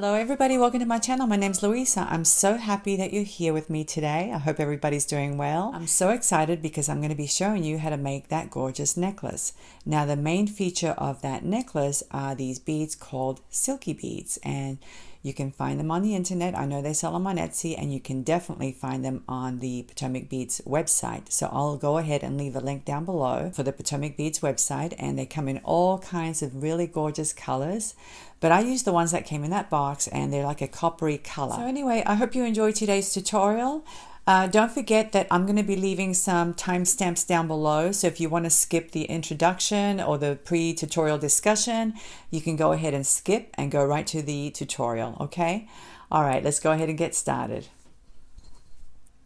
Hello everybody, welcome to my channel. My name's Luisa. I'm so happy that you're here with me today. I hope everybody's doing well. I'm so excited because I'm going to be showing you how to make that gorgeous necklace. Now the main feature of that necklace are these beads called Silky Beads, and you can find them on the internet. I know they sell them on Etsy, and you can definitely find them on the Potomac Beads website. So I'll go ahead and leave a link down below for the Potomac Beads website, and they come in all kinds of really gorgeous colors. But I use the ones that came in that box, and they're like a coppery color. So anyway, I hope you enjoyed today's tutorial. Don't forget that I'm going to be leaving some timestamps down below, so if you want to skip the introduction or the pre-tutorial discussion, you can go ahead and skip and go right to the tutorial, okay? All right, let's go ahead and get started.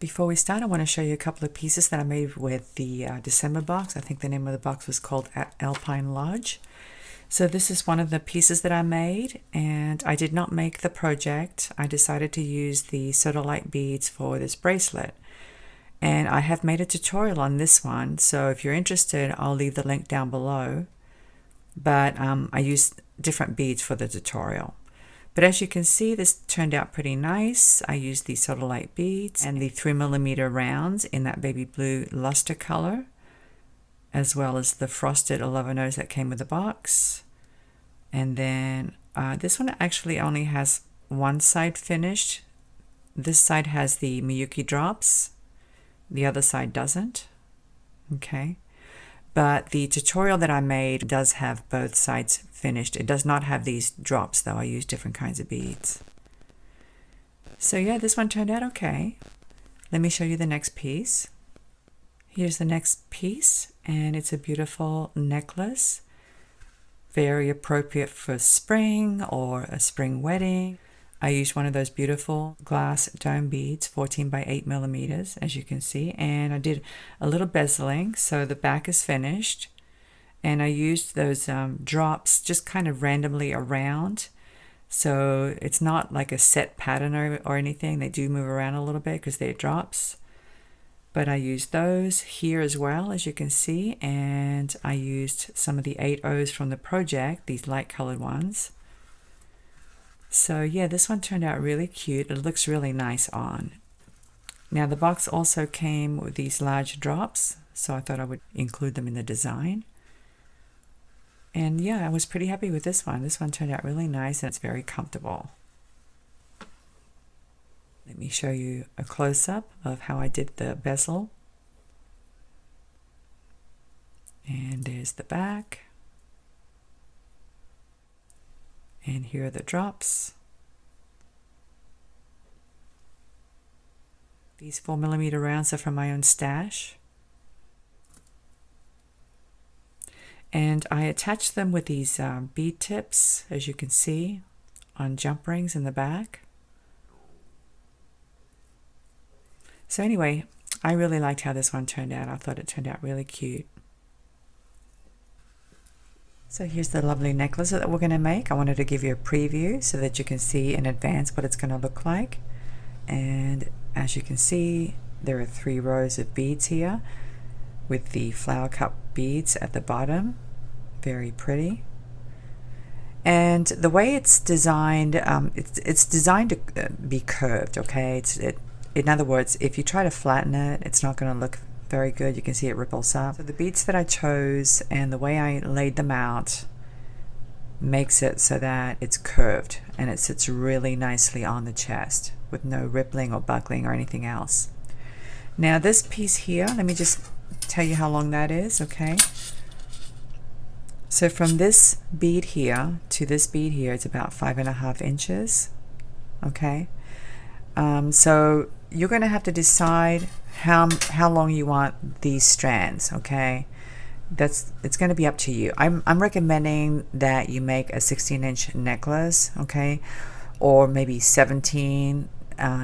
Before we start, I want to show you a couple of pieces that I made with the December box. I think the name of the box was called Alpine Lodge. So this is one of the pieces that I made, and I did not make the project. I decided to use the sodalite beads for this bracelet. And I have made a tutorial on this one, so if you're interested, I'll leave the link down below. But I used different beads for the tutorial. But as you can see, this turned out pretty nice. I used the sodalite beads and the 3mm rounds in that baby blue luster color, as well as the frosted 11-ohs that came with the box. And then this one actually only has one side finished. This side has the Miyuki drops. The other side doesn't. Okay. But the tutorial that I made does have both sides finished. It does not have these drops though. I use different kinds of beads. So yeah, this one turned out okay. Let me show you the next piece. Here's the next piece, and it's a beautiful necklace. Very appropriate for spring or a spring wedding. I used one of those beautiful glass dome beads, 14 by 8mm, as you can see, and I did a little bezeling, so the back is finished. And I used those drops just kind of randomly around, so it's not like a set pattern or anything. They do move around a little bit because they're drops. But I used those here as well, as you can see, and I used some of the 8-ohs from the project, these light colored ones. So yeah, this one turned out really cute. It looks really nice on. Now the box also came with these large drops, so I thought I would include them in the design. And yeah, I was pretty happy with this one. This one turned out really nice, and it's very comfortable. Let me show you a close-up of how I did the bezel. And there's the back. And here are the drops. These 4mm rounds are from my own stash. And I attached them with these bead tips, as you can see, on jump rings in the back. So anyway, I really liked how this one turned out. I thought it turned out really cute. So here's the lovely necklace that we're going to make. I wanted to give you a preview so that you can see in advance what it's going to look like. And as you can see, there are 3 rows of beads here with the flower cup beads at the bottom. Very pretty. And the way it's designed, it's designed to be curved, okay? In other words, if you try to flatten it, it's not going to look very good. You can see it ripples up. So the beads that I chose and the way I laid them out makes it so that it's curved and it sits really nicely on the chest with no rippling or buckling or anything else. Now this piece here, let me just tell you how long that is, okay? So from this bead here to this bead here, it's about 5.5 inches, okay? So you're going to have to decide how long you want these strands, okay? It's going to be up to you. I'm recommending that you make a 16-inch necklace, okay? Or maybe 17,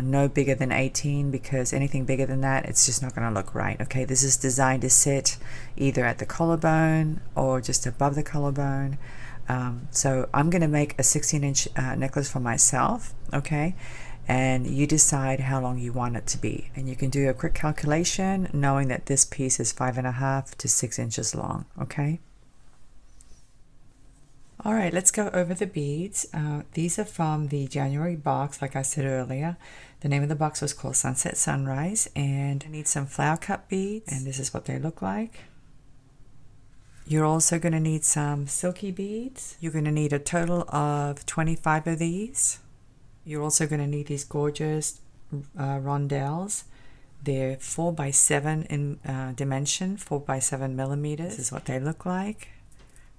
no bigger than 18, because anything bigger than that, it's just not going to look right, okay? This is designed to sit either at the collarbone or just above the collarbone. So I'm going to make a 16-inch necklace for myself, okay? And you decide how long you want it to be. And you can do a quick calculation knowing that this piece is 5.5 to 6 inches long, okay? All right, let's go over the beads. These are from the January box, like I said earlier. The name of the box was called Sunset Sunrise, and I need some flower cut beads, and this is what they look like. You're also going to need some silky beads. You're going to need a total of 25 of these. You're also going to need these gorgeous rondelles. They're 4 by 7 in dimension, 4 by 7 millimeters. This is what they look like.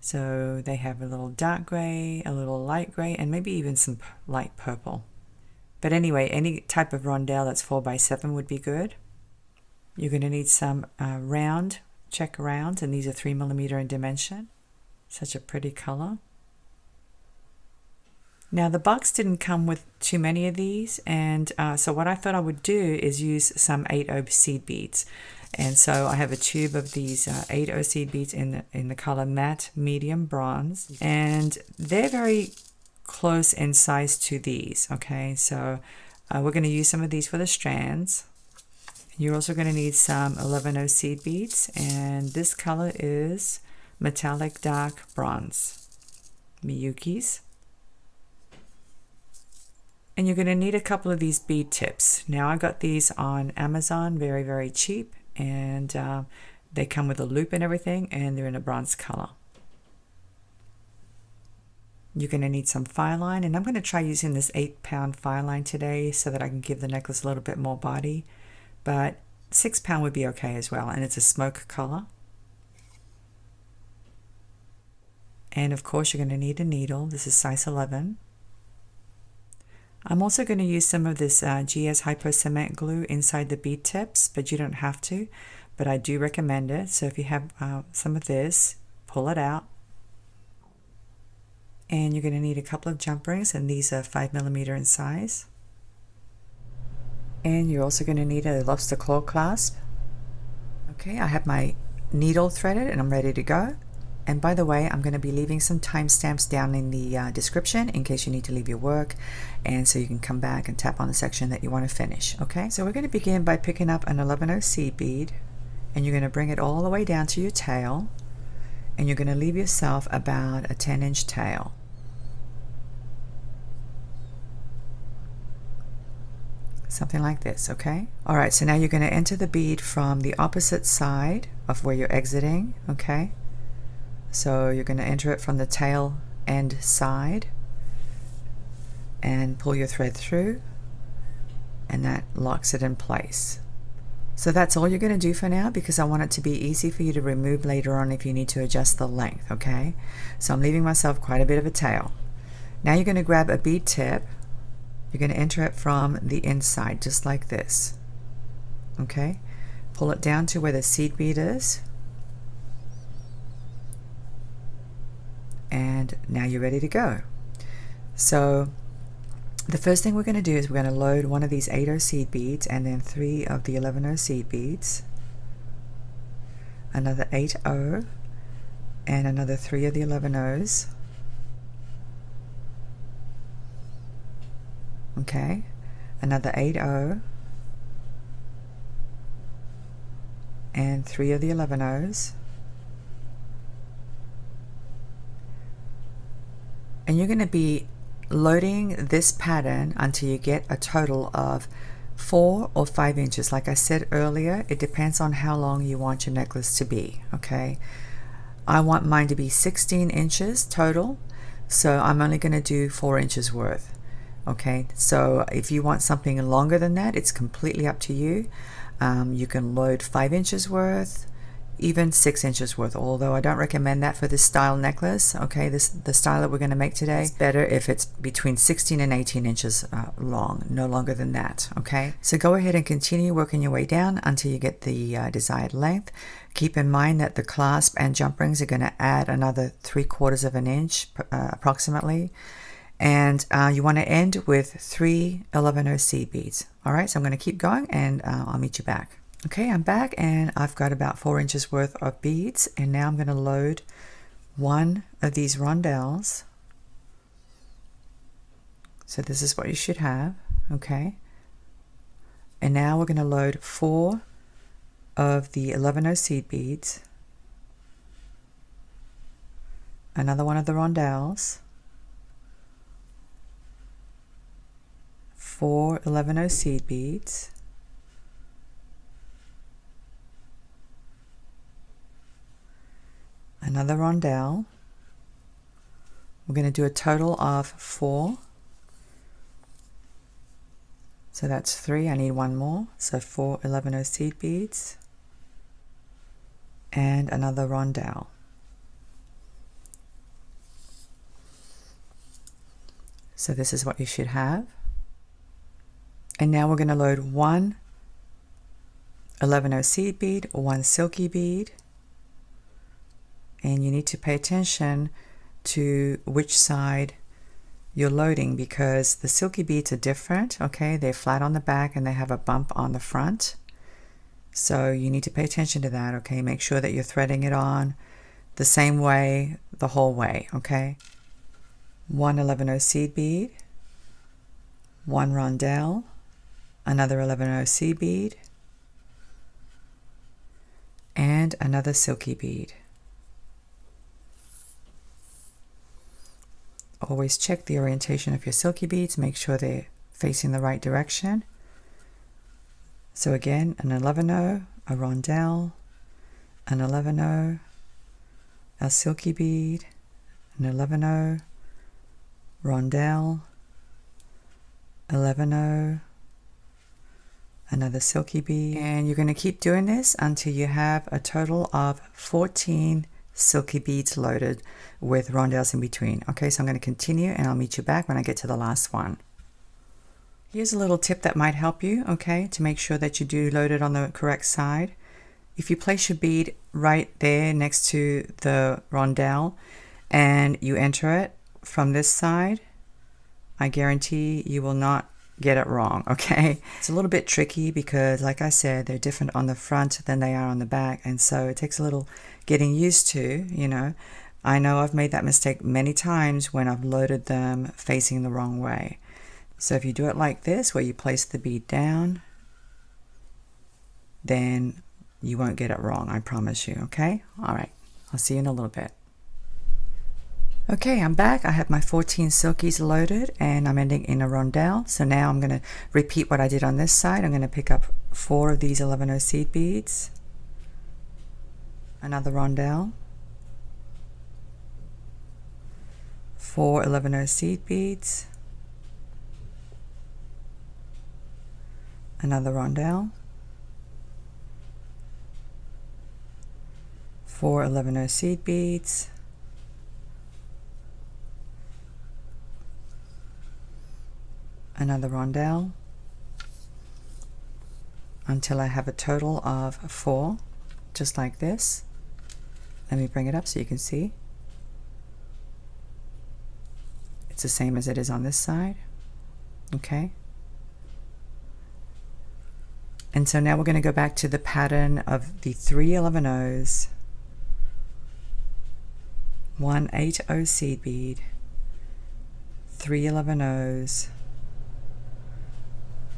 So they have a little dark gray, a little light gray, and maybe even some light purple. But anyway, any type of rondelle that's 4 by 7 would be good. You're going to need some round Czech rounds, and these are 3 millimeter in dimension. Such a pretty color. Now the box didn't come with too many of these, and so what I thought I would do is use some 8/0 seed beads. And so I have a tube of these 8/0 seed beads in the color matte medium bronze, and they're very close in size to these. Okay, so we're going to use some of these for the strands. You're also going to need some 11/0 seed beads, and this color is metallic dark bronze, Miyuki's. And you're going to need a couple of these bead tips. Now I got these on Amazon, very, very cheap, and they come with a loop and everything, and they're in a bronze color. You're going to need some Fireline, and I'm going to try using this 8-pound Fireline today so that I can give the necklace a little bit more body, but 6-pound would be okay as well, and it's a smoke color. And of course you're going to need a needle. This is size 11. I'm also going to use some of this GS Hypo Cement glue inside the bead tips, but you don't have to, but I do recommend it. So if you have some of this, pull it out. And you're going to need a couple of jump rings, and these are 5 millimeter in size. And you're also going to need a lobster claw clasp. Okay, I have my needle threaded and I'm ready to go. And by the way, I'm going to be leaving some timestamps down in the description in case you need to leave your work, and so you can come back and tap on the section that you want to finish. Okay, so we're going to begin by picking up an 11/0 seed bead, and you're going to bring it all the way down to your tail, and you're going to leave yourself about a 10-inch tail. Something like this, okay? All right, so now you're going to enter the bead from the opposite side of where you're exiting, okay? So you're going to enter it from the tail end side and pull your thread through, and that locks it in place. So that's all you're going to do for now, because I want it to be easy for you to remove later on if you need to adjust the length, okay? So I'm leaving myself quite a bit of a tail. Now you're going to grab a bead tip. You're going to enter it from the inside, just like this, okay? Pull it down to where the seed bead is, and now you're ready to go. So the first thing we're going to do is we're going to load one of these 8/0 seed beads, and then 3 of the 11/0 seed beads, another 8/0, and another 3 of the 11/0s. Okay, another 8/0, and 3 of the 11/0s. And you're going to be loading this pattern until you get a total of 4 or 5 inches. Like I said earlier, it depends on how long you want your necklace to be, okay? I want mine to be 16 inches total, so I'm only going to do 4 inches worth, okay? So if you want something longer than that, it's completely up to you. You can load 5 inches worth, even 6 inches worth, although I don't recommend that for this style necklace, okay? The style that we're going to make today is better if it's between 16 and 18 inches long, no longer than that, okay? So go ahead and continue working your way down until you get the desired length. Keep in mind that the clasp and jump rings are going to add another 3/4 of an inch approximately, and you want to end with 3 11/0 seed beads. All right, so I'm going to keep going, and I'll meet you back. Okay, I'm back, and I've got about 4 inches worth of beads, and now I'm going to load one of these rondelles. So this is what you should have, okay? And now we're going to load 4 of the 11/0 seed beads, another one of the rondelles, 4 11-0 seed beads, another rondelle. We're going to do a total of 4. So that's 3. I need one more. So 4 11-0 seed beads and another rondelle. So this is what you should have. And now we're going to load 1 11-0 seed bead, 1 silky bead, and you need to pay attention to which side you're loading, because the silky beads are different. Okay, they're flat on the back and they have a bump on the front, so you need to pay attention to that. Okay, make sure that you're threading it on the same way the whole way. Okay, 1 11-0 seed bead, 1 rondelle, another 11-0 seed bead, and another silky bead. Always check the orientation of your silky beads, make sure they're facing the right direction. So again, an 11-0, a rondelle, an 11-0, a silky bead, an 11-0, rondelle, 11-0, another silky bead, and you're going to keep doing this until you have a total of 14 silky beads loaded with rondelles in between. Okay, so I'm going to continue and I'll meet you back when I get to the last one. Here's a little tip that might help you, okay, to make sure that you do load it on the correct side. If you place your bead right there next to the rondelle and you enter it from this side, I guarantee you will not get it wrong. Okay, it's a little bit tricky because, like I said, they're different on the front than they are on the back, and so it takes a little getting used to. You know, I know I've made that mistake many times when I've loaded them facing the wrong way. So if you do it like this, where you place the bead down, then you won't get it wrong, I promise you. Okay, all right, I'll see you in a little bit. Okay, I'm back. I have my 14 silkies loaded and I'm ending in a rondelle. So now I'm going to repeat what I did on this side. I'm going to pick up 4 of these 11-0 seed beads, another rondelle, 4 11-0 seed beads, another rondelle, 4 11-0 seed beads, another rondelle, until I have a total of 4, just like this. Let me bring it up so you can see. It's the same as it is on this side. Okay. And so now we're going to go back to the pattern of the 3 11-0s, 1 8-0 seed bead, 3 11-0s,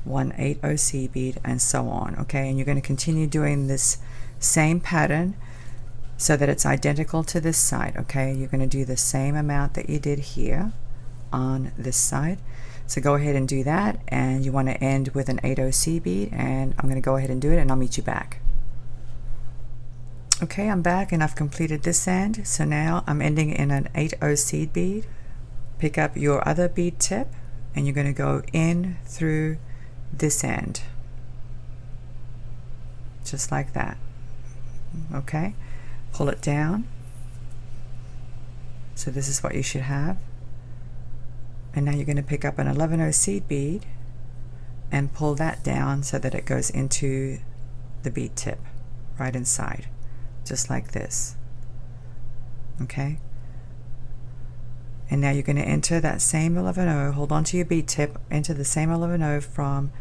1 8-0 seed bead, and so on. Okay, and you're going to continue doing this same pattern so that it's identical to this side. Okay, you're going to do the same amount that you did here on this side. So go ahead and do that, and you want to end with an 8-0 seed bead, and I'm going to go ahead and do it and I'll meet you back. Okay, I'm back and I've completed this end. So now I'm ending in an 8-0 seed bead. Pick up your other bead tip and you're going to go in through this end, just like that. Okay, pull it down. So this is what you should have. And now you're going to pick up an 11-0 seed bead and pull that down so that it goes into the bead tip right inside, just like this. Okay, and now you're going to enter that same 11-0, hold on to your bead tip, enter the same 11-0 from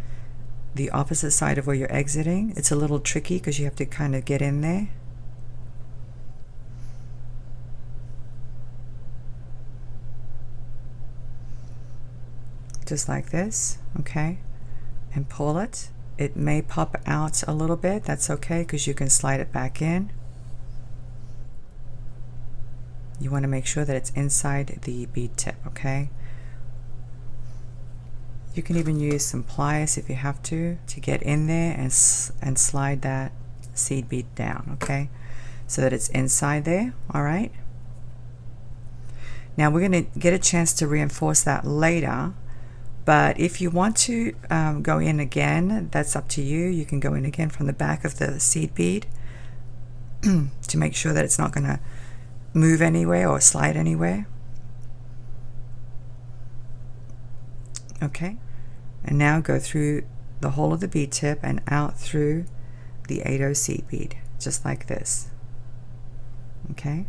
the opposite side of where you're exiting. It's a little tricky because you have to kind of get in there. Just like this, okay, and pull it. It may pop out a little bit, that's okay, because you can slide it back in. You want to make sure that it's inside the bead tip, okay? You can even use some pliers if you have to get in there and slide that seed bead down, okay? So that it's inside there, all right? Now we're going to get a chance to reinforce that later, but if you want to go in again, that's up to you. You can go in again from the back of the seed bead to make sure that it's not going to move anywhere or slide anywhere. Okay, and now go through the whole of the bead tip and out through the 8/0 seed bead, just like this. Okay,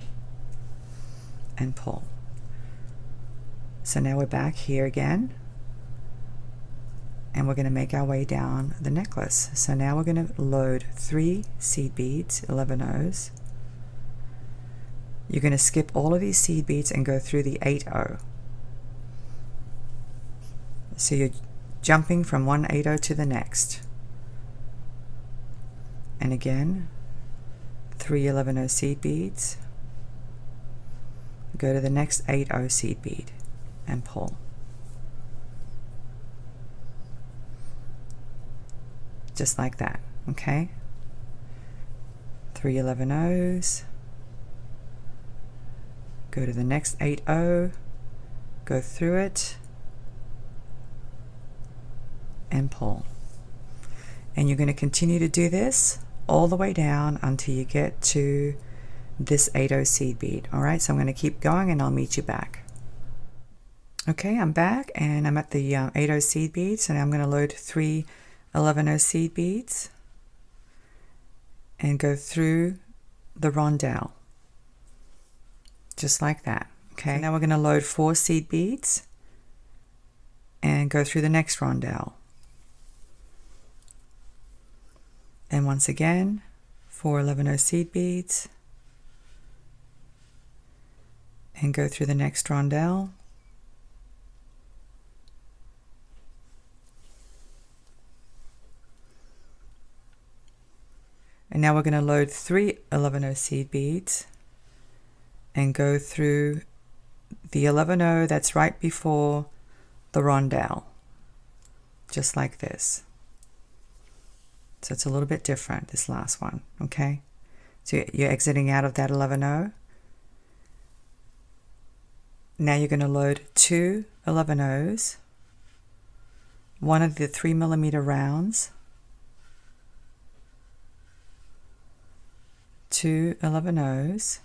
and pull. So now we're back here again, and we're going to make our way down the necklace. So now we're going to load 3 seed beads, 11/0s. You're going to skip all of these seed beads and go through the 8/0. So you're jumping from one 8/0 to the next. And again, 3 11/0 seed beads. Go to the next 8/0 seed bead and pull. Just like that, okay? 3 11/0s. Go to the next 8/0, go through it, and pull. And you're going to continue to do this all the way down until you get to this 8/0 seed bead. All right, so I'm going to keep going and I'll meet you back. Okay, I'm back and I'm at the 8/0 seed bead. So now I'm going to load 3 11/0 seed beads and go through the rondelle. Just like that. Okay, so now we're going to load 4 seed beads and go through the next rondelle. And once again, 4 11/0 seed beads and go through the next rondelle. And now we're going to load 3 11/0 seed beads and go through the 11/0 that's right before the rondelle, just like this. So it's a little bit different, this last one, okay? So you're exiting out of that 11/0. Now you're going to load 2 11/0s, one of the 3mm rounds, 2 11/0s,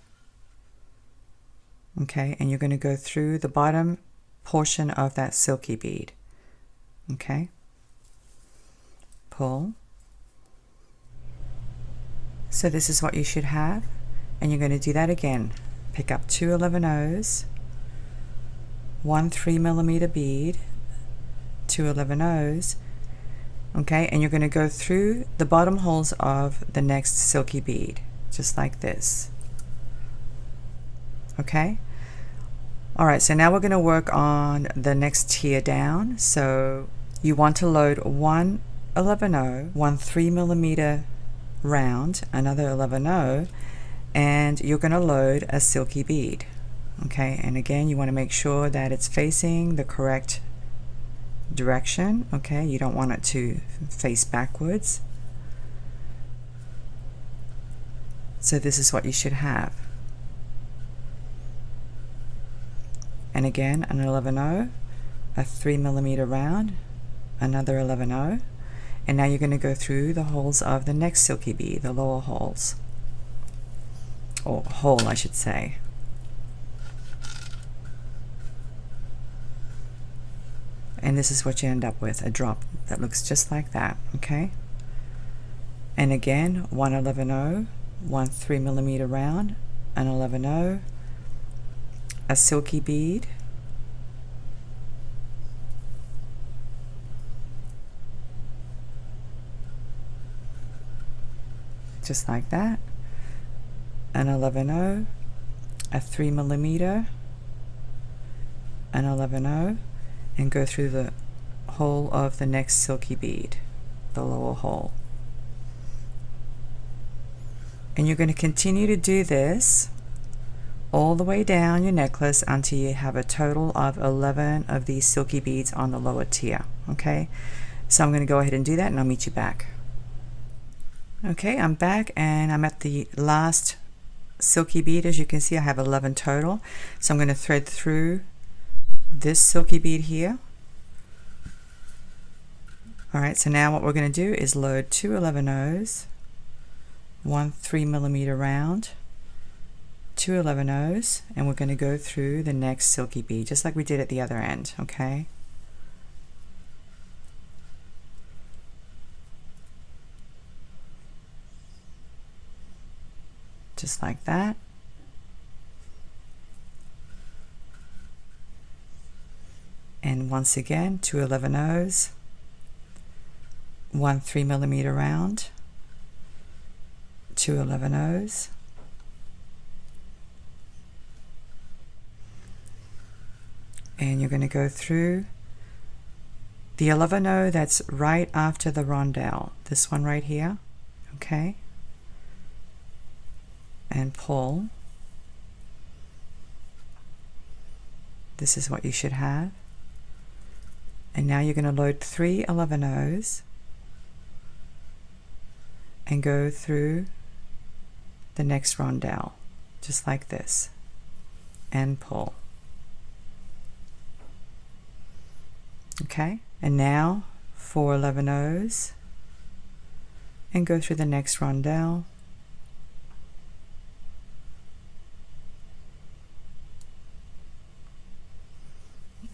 okay, and you're going to go through the bottom portion of that silky bead, okay? Pull. So this is what you should have, and you're going to do that again. Pick up 2 11/0s, one 3mm bead, 2 11/0s, okay, and you're going to go through the bottom holes of the next silky bead, just like this. Okay, all right, so now we're going to work on the next tier down. So you want to load 1 11/0, one 3mm round, another 11/0, and you're going to load a silky bead. Okay, and again, you want to make sure that it's facing the correct direction. Okay, you don't want it to face backwards. So this is what you should have. And again, an 11/0, a 3mm round, another 11/0, and now you're going to go through the holes of the next silky bead, the lower holes, or hole I should say. And this is what you end up with, a drop that looks just like that, okay? And again, 1 11/0, one 3mm round, an 11/0, a silky bead, just like that, an 11/0, a 3mm, an 11/0, and go through the hole of the next silky bead, the lower hole. And you're going to continue to do this all the way down your necklace until you have a total of 11 of these silky beads on the lower tier. Okay, so I'm going to go ahead and do that and I'll meet you back. Okay, I'm back and I'm at the last silky bead. As you can see, I have 11 total, so I'm going to thread through this silky bead here. Alright, so now what we're going to do is load 2 11-0s, 1 3mm round, 2 11-0s, and we're going to go through the next silky bead just like we did at the other end. Okay, just like that. And once again, 2 11-0s, 1 3mm round, 2 11-0s, and you're going to go through the 11-0 that's right after the rondelle, this one right here. Okay, and pull. This is what you should have. And now you're going to load 3 11-0s and go through the next rondelle just like this and pull. Okay, and now 4 11-0s and go through the next rondelle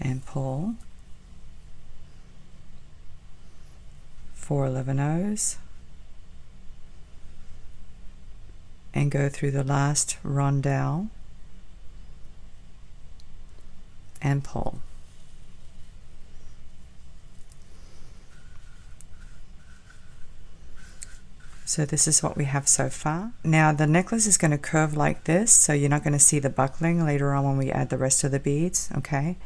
and pull. 4 11-0s and go through the last rondelle and pull. So this is what we have so far. Now the necklace is going to curve like this, so you're not going to see the buckling later on when we add the rest of the beads. Okay,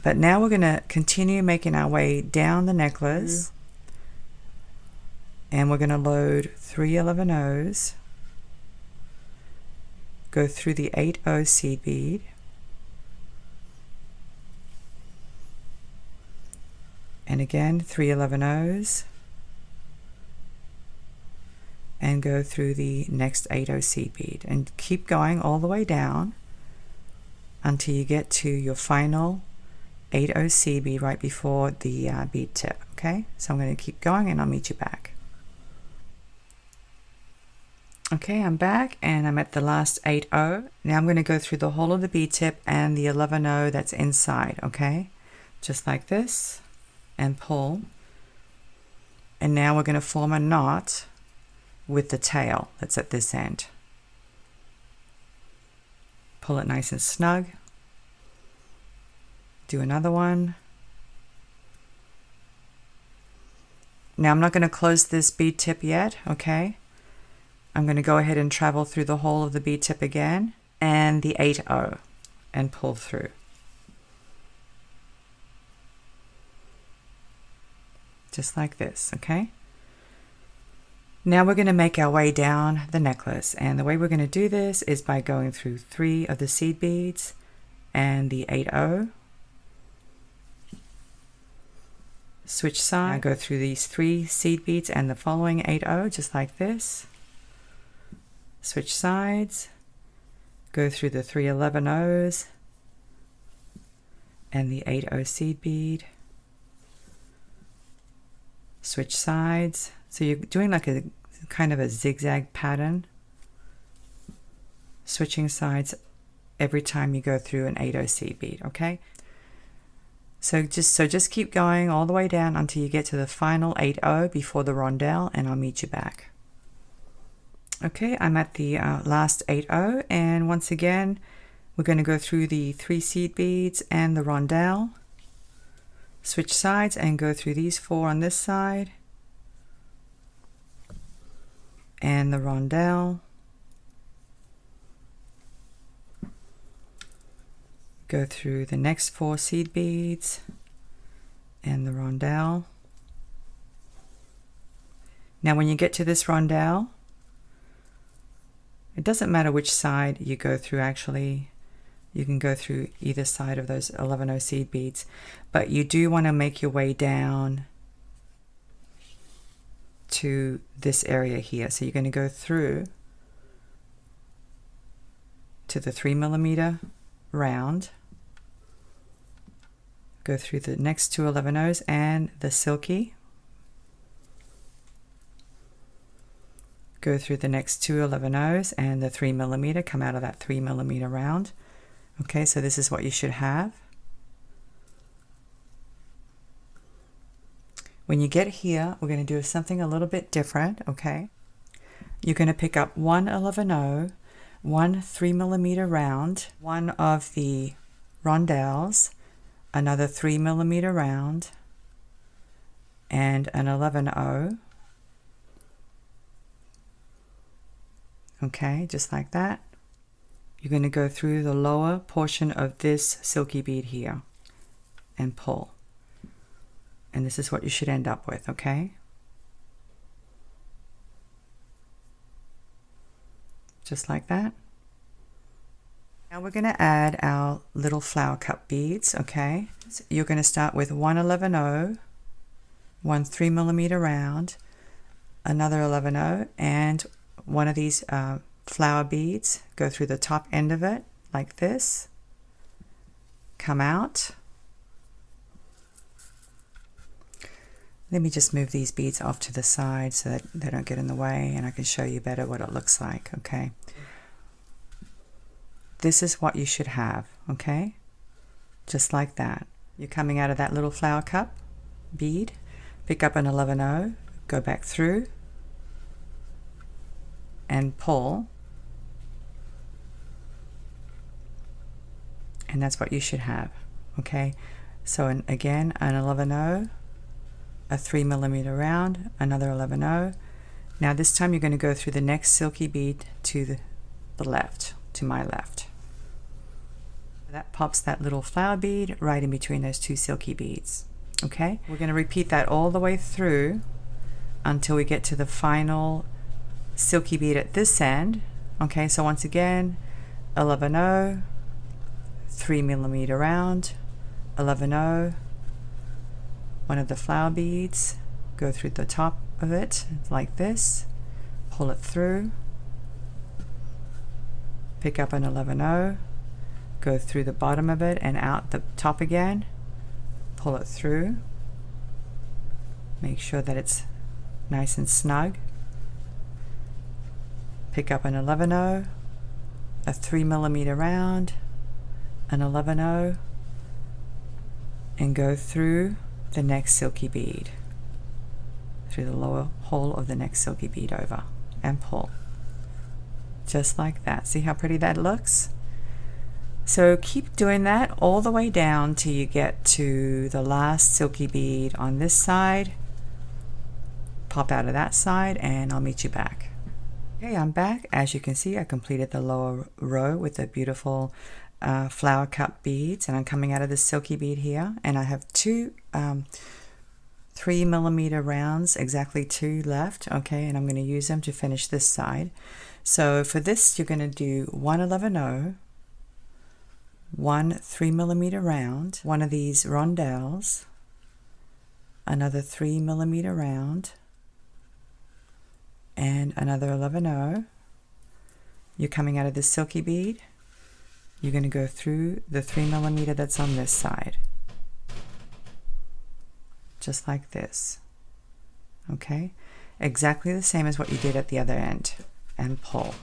but now we're going to continue making our way down the necklace. And we're going to load 3 11-0s, go through the 8-0 seed bead, and again 3 11-0s, and go through the next 8-0 seed bead, and keep going all the way down until you get to your final 8-0 seed bead right before the bead tip. Okay, so I'm going to keep going and I'll meet you back. Okay, I'm back and I'm at the last 8-0. Now I'm going to go through the whole of the bead tip and the 11-0 that's inside. Okay, just like this, and pull. And now we're going to form a knot with the tail that's at this end. Pull it nice and snug. Do another one. Now I'm not going to close this bead tip yet. Okay, I'm going to go ahead and travel through the whole of the bead tip again and the 8-0 and pull through. Just like this. Okay, now we're going to make our way down the necklace, and the way we're going to do this is by going through 3 of the seed beads and the 8-0. Switch side, go through these 3 seed beads and the following 8-0 just like this. Switch sides, go through the 3 11-0s and the 8-0 seed bead. Switch sides, so you're doing like a kind of a zigzag pattern, switching sides every time you go through an 8-0 seed bead. Okay, so just keep going all the way down until you get to the final 8-0 before the rondelle, and I'll meet you back. Okay, I'm at the last 8-0, and once again we're going to go through the 3 seed beads and the rondelle, switch sides and go through these 4 on this side and the rondelle, go through the next 4 seed beads and the rondelle. Now when you get to this rondelle, It doesn't matter which side you go through actually. You can go through either side of those 11 seed beads, but you do want to make your way down to this area here. So you're going to go through to the 3mm round, go through the next two 11 and the silky, go through the next two 11 and the 3mm, come out of that 3mm round. Okay, so this is what you should have. When you get here, we're going to do something a little bit different, okay? You're going to pick up one 11 one 3mm round, one of the rondelles, another 3mm round, and an 11 okay, just like that. You're going to go through the lower portion of this silky bead here and pull. And this is what you should end up with, okay? Just like that. Now we're going to add our little flower cup beads, okay? So you're going to start with one 11 one 3mm round, another 11 and one of these flower beads, go through the top end of it like this, come out. Let me just move these beads off to the side so that they don't get in the way and I can show you better what it looks like, okay? This is what you should have, okay? Just like that. You're coming out of that little flower cup bead, pick up an 11 go back through and pull, and that's what you should have, okay? So again, an 11 a 3mm round, another 11 Now this time you're going to go through the next silky bead to the left, to my left. That pops that little flower bead right in between those two silky beads, okay? We're going to repeat that all the way through until we get to the final silky bead at this end, okay? So once again, 11 3mm round, 11 one of the flower beads, go through the top of it like this, pull it through, pick up an 11 go through the bottom of it and out the top again, pull it through, make sure that it's nice and snug, pick up an 11 a 3mm round, an 11 and go through the next silky bead, through the lower hole of the next silky bead over and pull, just like that. See how pretty that looks? So keep doing that all the way down till you get to the last silky bead on this side, pop out of that side, and I'll meet you back. Okay, I'm back. As you can see, I completed the lower row with the beautiful flower cup beads, and I'm coming out of the silky bead here, and I have two 3mm rounds, exactly two left, okay, and I'm going to use them to finish this side. So for this you're going to do one 11 one 3mm round, one of these rondelles, another 3mm round, and another 11 You're coming out of the silky bead. You're going to go through the 3mm that's on this side, just like this, okay? Exactly the same as what you did at the other end, and pull.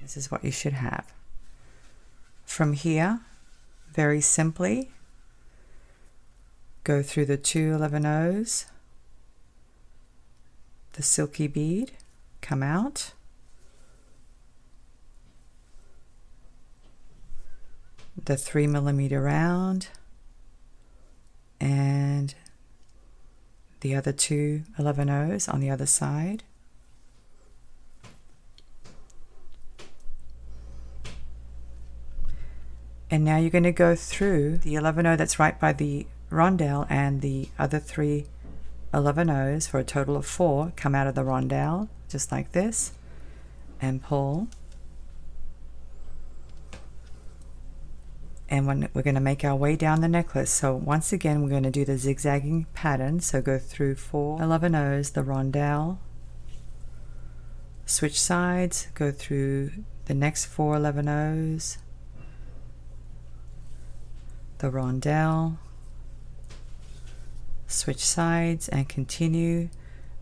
This is what you should have. From here, very simply, go through the two 11 the silky bead, come out, the 3mm round, and the other two 11 on the other side. And now you're going to go through the 11 that's right by the rondelle and the other three 11 for a total of 4. Come out of the rondelle just like this, and pull. And we're going to make our way down the necklace. So once again, we're going to do the zigzagging pattern. So go through 4 11 O's, the rondelle, switch sides, go through the next 4 11 O's, the rondelle, switch sides, and continue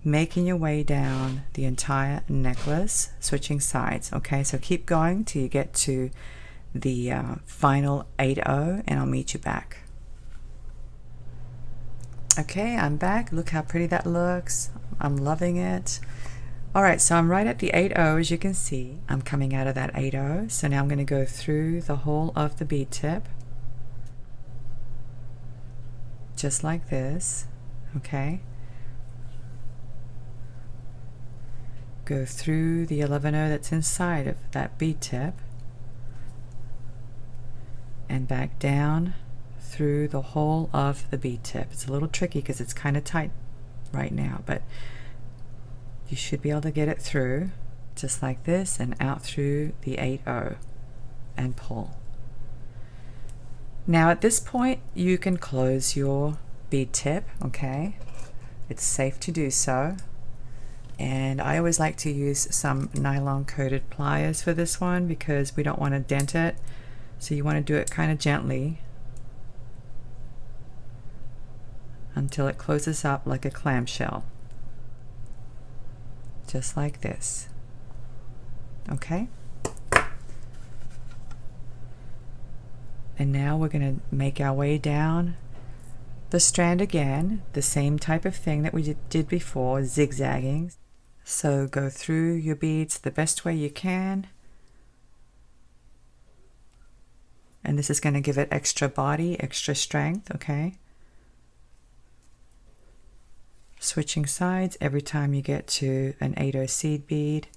making your way down the entire necklace, switching sides. Okay, so keep going till you get to the final 8-0, and I'll meet you back. Okay, I'm back. Look how pretty that looks. I'm loving it. All right, so I'm right at the 8-0, as you can see. I'm coming out of that 8-0. So now I'm going to go through the whole of the bead tip, just like this. Okay. Go through the 11-0 that's inside of that bead tip, and back down through the whole of the bead tip. It's a little tricky because it's kind of tight right now, but you should be able to get it through just like this and out through the 8-0 and pull. Now at this point you can close your bead tip. Okay, it's safe to do so, and I always like to use some nylon coated pliers for this one because we don't want to dent it. So you want to do it kind of gently until it closes up like a clamshell, just like this. Okay? And now we're going to make our way down the strand again, the same type of thing that we did before, zigzagging. So go through your beads the best way you can. And this is going to give it extra body, extra strength, okay? Switching sides every time you get to an 8-0 seed bead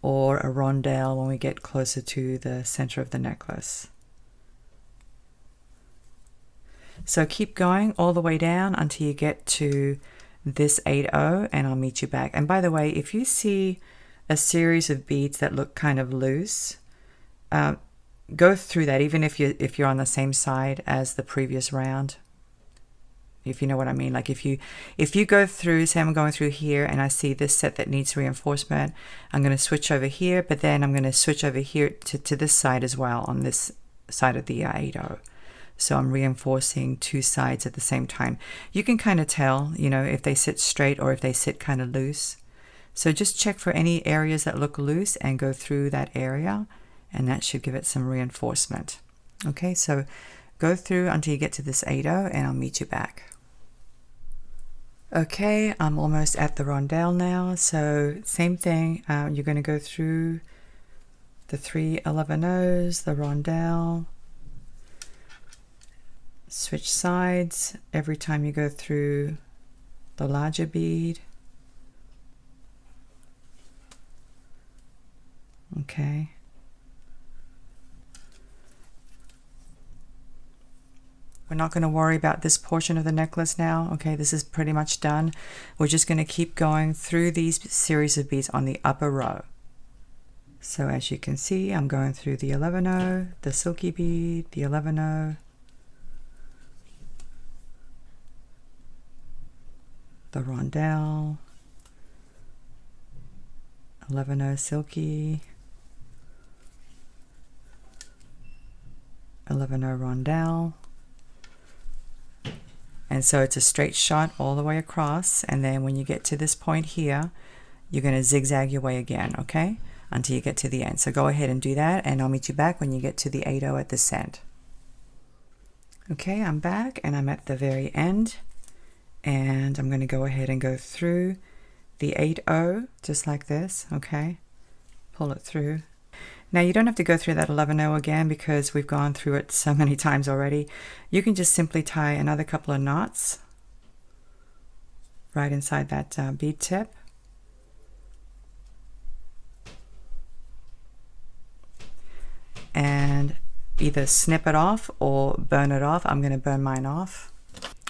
or a rondelle when we get closer to the center of the necklace. So keep going all the way down until you get to this 8-0, and I'll meet you back. And by the way, if you see a series of beads that look kind of loose, go through that, even if you're on the same side as the previous round, if you know what I mean. Like if you go through, say I'm going through here and I see this set that needs reinforcement, I'm going to switch over here, but then I'm going to switch over here to this side as well, on this side of the 8-0. So I'm reinforcing two sides at the same time. You can kind of tell, you know, if they sit straight or if they sit kind of loose. So just check for any areas that look loose and go through that area, and that should give it some reinforcement. Okay, so go through until you get to this 8-0, and I'll meet you back. Okay, I'm almost at the rondelle now. So same thing, you're going to go through the 3 11-0s, the rondelle, switch sides every time you go through the larger bead. Okay. We're not going to worry about this portion of the necklace now. Okay, this is pretty much done. We're just going to keep going through these series of beads on the upper row. So as you can see, I'm going through the 11-0, the silky bead, the 11-0, the rondelle, 11-0 silky, 11-0 rondelle. And so it's a straight shot all the way across, and then when you get to this point here, you're going to zigzag your way again, okay, until you get to the end. So go ahead and do that, and I'll meet you back when you get to the 8-0 at this end. Okay, I'm back, and I'm at the very end, and I'm going to go ahead and go through the 8-0 just like this. Okay, pull it through. Now you don't have to go through that 11-0 again because we've gone through it so many times already. You can just simply tie another couple of knots right inside that bead tip. And either snip it off or burn it off. I'm going to burn mine off.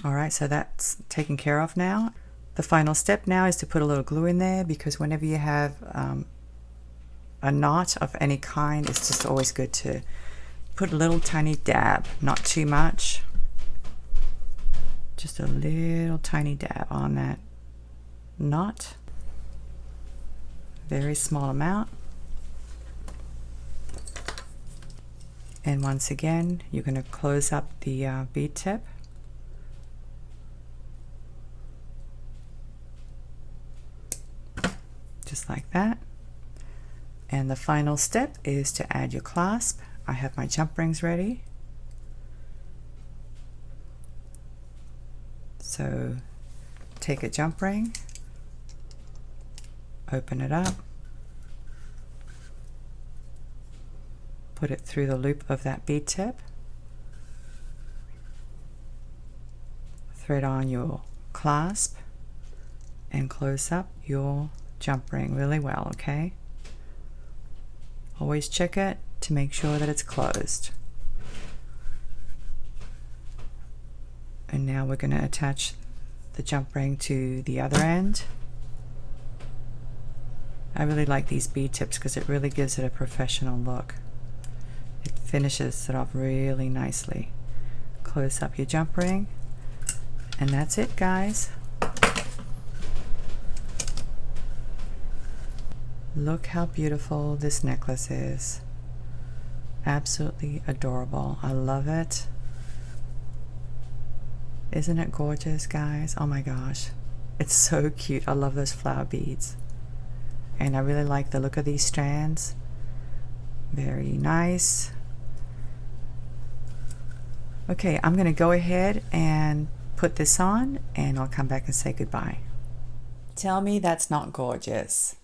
All right, so that's taken care of now. The final step now is to put a little glue in there, because whenever you have a knot of any kind, it's just always good to put a little tiny dab, not too much. Just a little tiny dab on that knot. Very small amount. And once again, you're going to close up the bead tip. Just like that. And the final step is to add your clasp. I have my jump rings ready. So take a jump ring, open it up, put it through the loop of that bead tip, thread on your clasp, and close up your jump ring really well, okay? Always check it to make sure that it's closed. And now we're going to attach the jump ring to the other end. I really like these bead tips because it really gives it a professional look. It finishes it off really nicely. Close up your jump ring, and that's it, guys. Look how beautiful this necklace is. Absolutely adorable. I love it. Isn't it gorgeous, guys? Oh my gosh. It's so cute. I love those flower beads. And I really like the look of these strands. Very nice. Okay, I'm going to go ahead and put this on, and I'll come back and say goodbye. Tell me that's not gorgeous.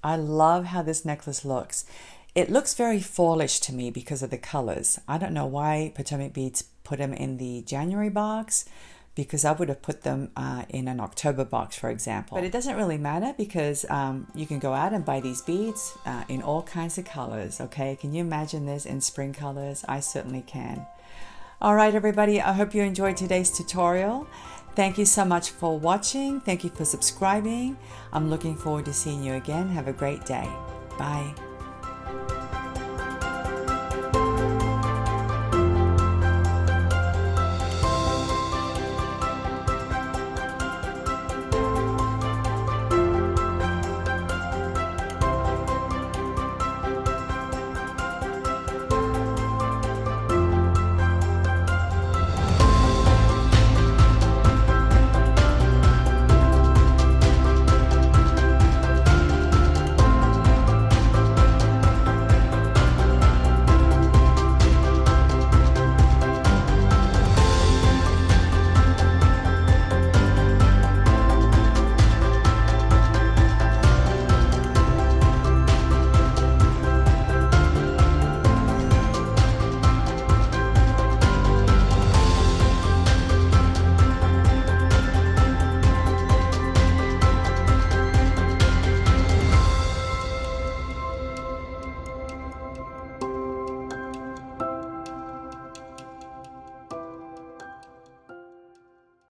I love how this necklace looks. It looks very fallish to me because of the colors. I don't know why Potomac Beads put them in the January box, because I would have put them in an October box, for example. But it doesn't really matter because you can go out and buy these beads in all kinds of colors, okay? Can you imagine this in spring colors? I certainly can. All right, everybody, I hope you enjoyed today's tutorial. Thank you so much for watching. Thank you for subscribing. I'm looking forward to seeing you again. Have a great day. Bye.